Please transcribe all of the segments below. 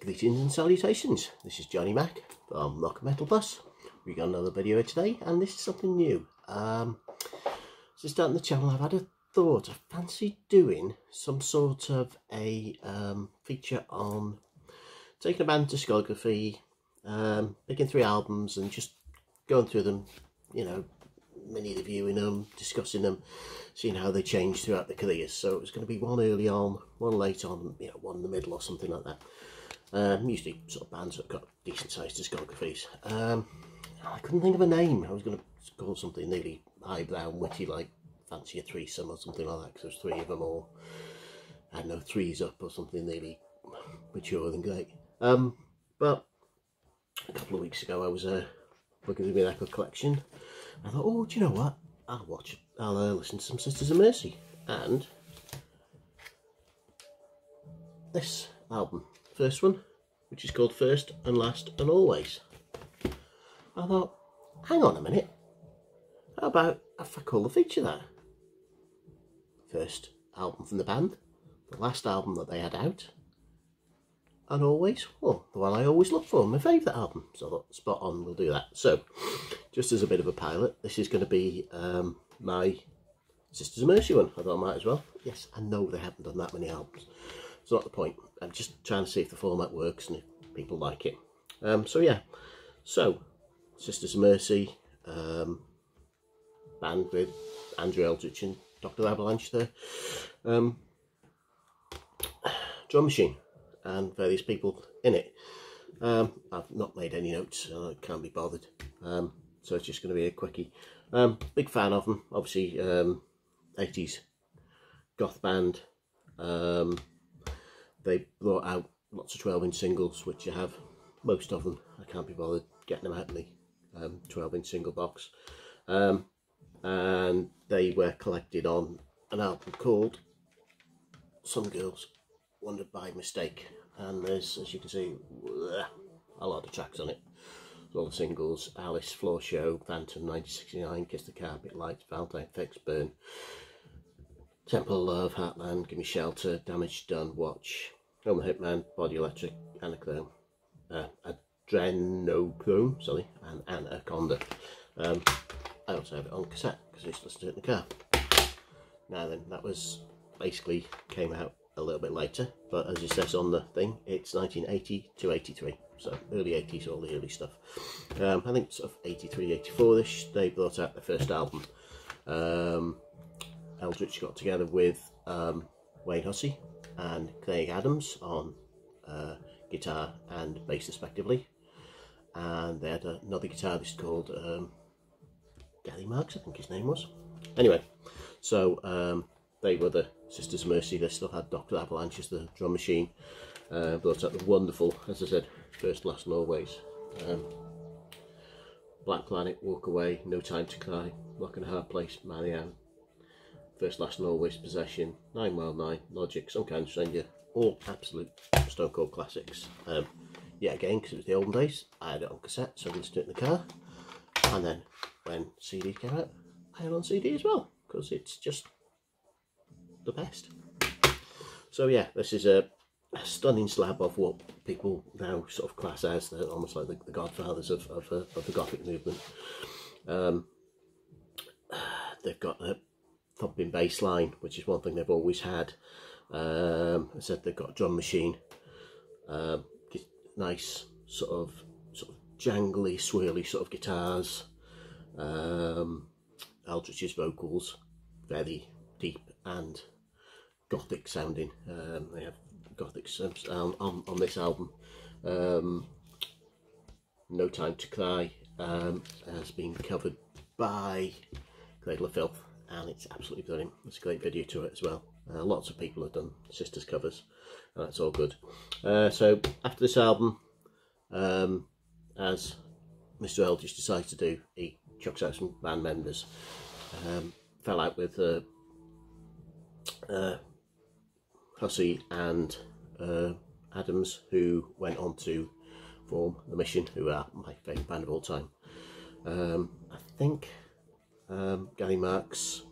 Greetings and salutations, this is Johnny Mac from Rock Metal Plus. We got another video here today, and this is something new. So starting the channel, I've had a thought. I fancy doing some sort of a feature on taking a band discography, picking 3 albums and just going through them, you know, mini reviewing them, discussing them, seeing how they change throughout the careers. So it's going to be one early on, one late on, you know, one in the middle or something like that. Usually sort of bands that have got decent sized discographies. I couldn't think of a name. I was going to call something really highbrow and witty, like Fancy a Threesome or something like that, because there's 3 of them, or I don't know, 3's Up or something really mature and great. But a couple of weeks ago I was looking through my record collection. I thought, oh, do you know what? I'll listen to some Sisters of Mercy, and this album, first one, which is called First and Last and Always. I thought, hang on a minute, how about if I call the feature that? First album from the band, the last album that they had out, and always, well, the one I always look for, my favourite album. So I thought, spot on, we'll do that. So, just as a bit of a pilot, this is going to be my Sisters of Mercy one. I thought I might as well. Yes, I know they haven't done that many albums. It's not the point. I'm just trying to see if the format works and if people like it. So yeah, so Sisters of Mercy, band with Andrew Eldritch and Dr. Avalanche there, drum machine and various people in it. I've not made any notes, I can't be bothered, so it's just going to be a quickie. Big fan of them, obviously. 80s goth band. They brought out lots of 12-inch singles, which I have most of them. I can't be bothered getting them out in the 12-inch single box, and they were collected on an album called Some Girls Wandered by Mistake, and there's, as you can see, a lot of tracks on it. All the singles: Alice, Floor Show, Phantom, 1969, Kiss the Carpet, Lights, Valentine Fix, Burn, Temple of Love, Heartland, Give Me Shelter, Damage Done, Watch, Home the Hitman, Body Electric, Anachrome, Adrenochrome, sorry, and Anaconda. I also have it on cassette because I used to listen to it in the car. Now then, that was basically came out a little bit later, but as it says on the thing, it's 1980 to 83, so early 80s, all the early stuff. I think sort of 83, 84ish, they brought out their first album. Eldritch got together with Wayne Hussey and Craig Adams on guitar and bass respectively, and they had another guitarist called Gary Marks, I think his name was. Anyway, so they were the Sisters of Mercy. They still had Dr. Avalanche as the drum machine. Brought out the wonderful, as I said, First, Last and Always, Black Planet, Walk Away, No Time to Cry, Rock and a Hard Place, Marianne, First, Last and Always, Possession, 9 Mile 9, Logic, Some Kind of Stranger, all absolute Stone Cold classics. Yeah, again, because it was the olden days, I had it on cassette, so I listened to it in the car, and then when CD came out, I had it on CD as well, because it's just the best. So yeah, this is a stunning slab of what people now sort of class as almost like the godfathers of the Gothic movement. They've got a thumping bass line, which is one thing they've always had. I said they've got a drum machine, nice sort of jangly, swirly sort of guitars. Eldritch's vocals, very deep and Gothic sounding. They have Gothic on this album. No Time to Cry has been covered by Cradle of Filth, and it's absolutely brilliant. There's a great video to it as well. Lots of people have done Sisters covers, and that's all good. So after this album, as Mr. Eldritch decides to do, he chucks out some band members. Fell out with Hussey and Adams, who went on to form The Mission, who are my favourite band of all time. I think Gary Marks,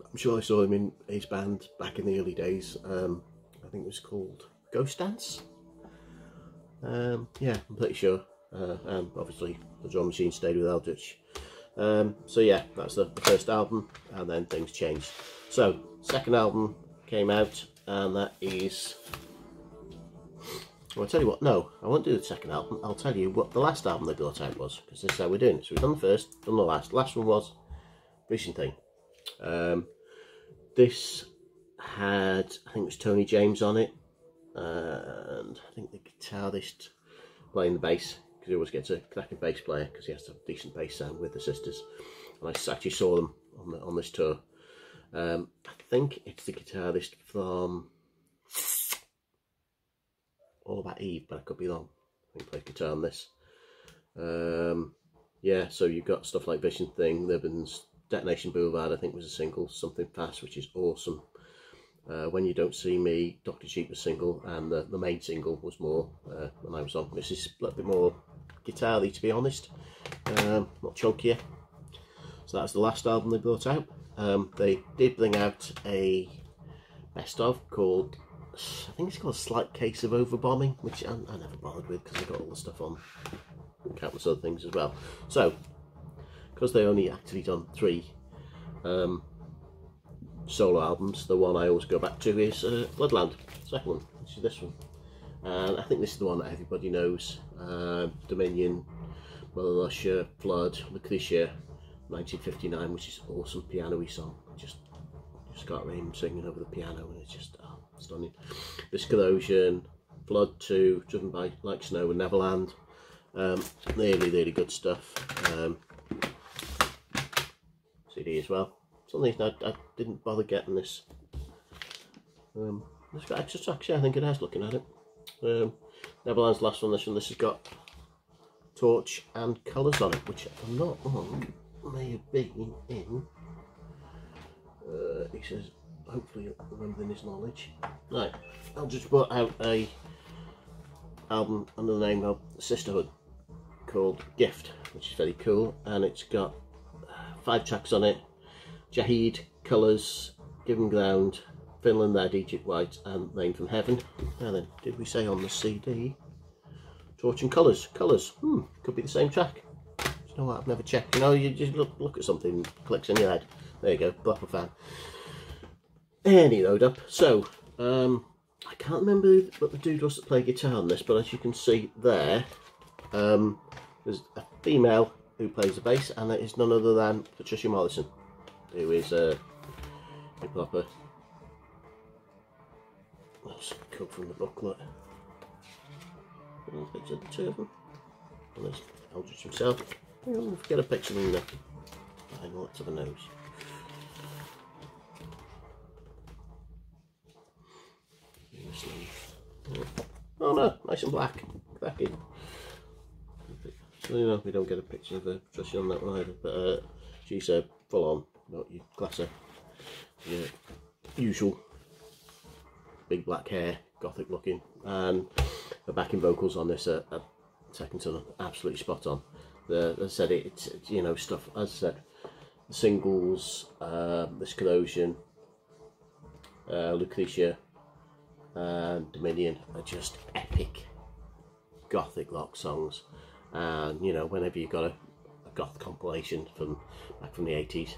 I'm sure I saw him in his band back in the early days. I think it was called Ghost Dance, Yeah, I'm pretty sure. And obviously the drum machine stayed with Eldritch. So yeah, that's the first album, and then things changed. So second album came out, and that is, well, I'll tell you what, no, I won't do the second album. I'll tell you what the last album they brought out was, because this is how we're doing it. So we've done the first, done the last. The last one was Vision Thing. This had, I think it was Tony James on it, and I think the guitarist playing the bass, because he always gets a cracking bass player because he has to have a decent bass sound with the sisters. And I actually saw them on this tour. I think it's the guitarist from All About Eve, but I could be wrong. I think he plays guitar on this. Yeah, so you've got stuff like Vision Thing, Living's Detonation Boulevard, I think was a single, Something Fast, which is awesome. When You Don't See Me, Dr. Cheap was single, and the main single was more when I was on. This is a little bit more guitar-y, to be honest, not chunkier. So that's the last album they brought out. They did bring out a best of called, I think it's called A Slight Case of Overbombing, which I never bothered with because I got all the stuff on and countless other things as well. So because they only actually done 3 solo albums, the one I always go back to is Bloodland, the second one, which is this one. And I think this is the one that everybody knows. Dominion, Mother Russia, Flood, Lucretia, 1959, which is an awesome piano-y song. Just got him singing over the piano, and it's just stunning. This Corrosion, Flood 2, Driven by Like Snow, and Neverland. Really good stuff. CD as well. For some reason I didn't bother getting this. It's got extra tracks, yeah, I think it has, looking at it. Neverland's the last one. This has got Torch and Colours on it, which if I'm not wrong may have been in, he says, hopefully remembering his knowledge. Right, I'll just put out a album under the name of Sisterhood called Gift, which is very cool, and it's got 5 tracks on it: Jahid, Colours, Given Ground, Finland Red, Egypt White, and Rain from Heaven. Now then, did we say on the CD Torch and Colours? Colours, could be the same track. You know what, I've never checked. You know, you just look at something, clicks in your head. There you go, proper fan. Any load up. So, I can't remember what the dude was that played guitar on this, but as you can see there, there's a female who plays the bass, and it is none other than Patricia Morrison, who is a proper, let's cut from the booklet. There's a picture of the 2 of them. And there's Eldritch himself. I'll get a picture in the behind the lips of a nose. Oh no, nice and black. Cracking. So, you know, we don't get a picture of Patricia on that one either, but she's full on, not your classic, your usual big black hair, gothic looking, and the backing vocals on this are second to none, absolutely spot on. As I said, it's you know, stuff, as I said, the singles, this Corrosion, Lucretia, and Dominion are just epic gothic rock songs. And you know, whenever you've got a goth compilation back from the 80s,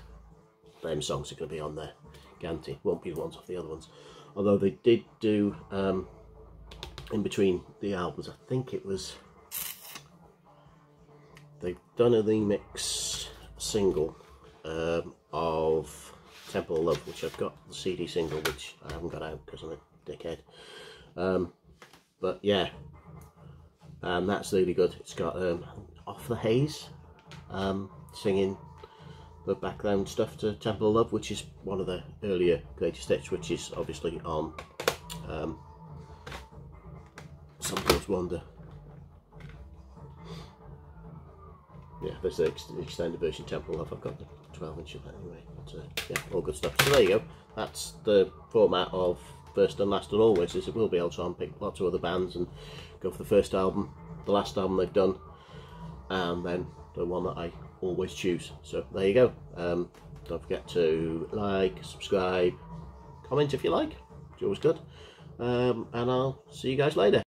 them songs are going to be on there, guaranteed. Won't be the ones off the other ones, although they did do in between the albums, I think it was, they've done a remix single of Temple of Love, which I've got the CD single, which I haven't got out because I'm a dickhead. But yeah, and that's really good. It's got Off the Haze singing the background stuff to Temple of Love, which is one of the earlier greatest hits, which is obviously on Sometimes Wonder. Yeah, there's the extended version Temple of Love. I've got the 12-inch of that anyway. But, yeah, all good stuff. So there you go. That's the format of First and Last and Always. As it will be, I'll try and pick lots of other bands and go for the first album, the last album they've done, and then the one that I always choose. So there you go. Don't forget to like, subscribe, comment if you like. It's always good. And I'll see you guys later.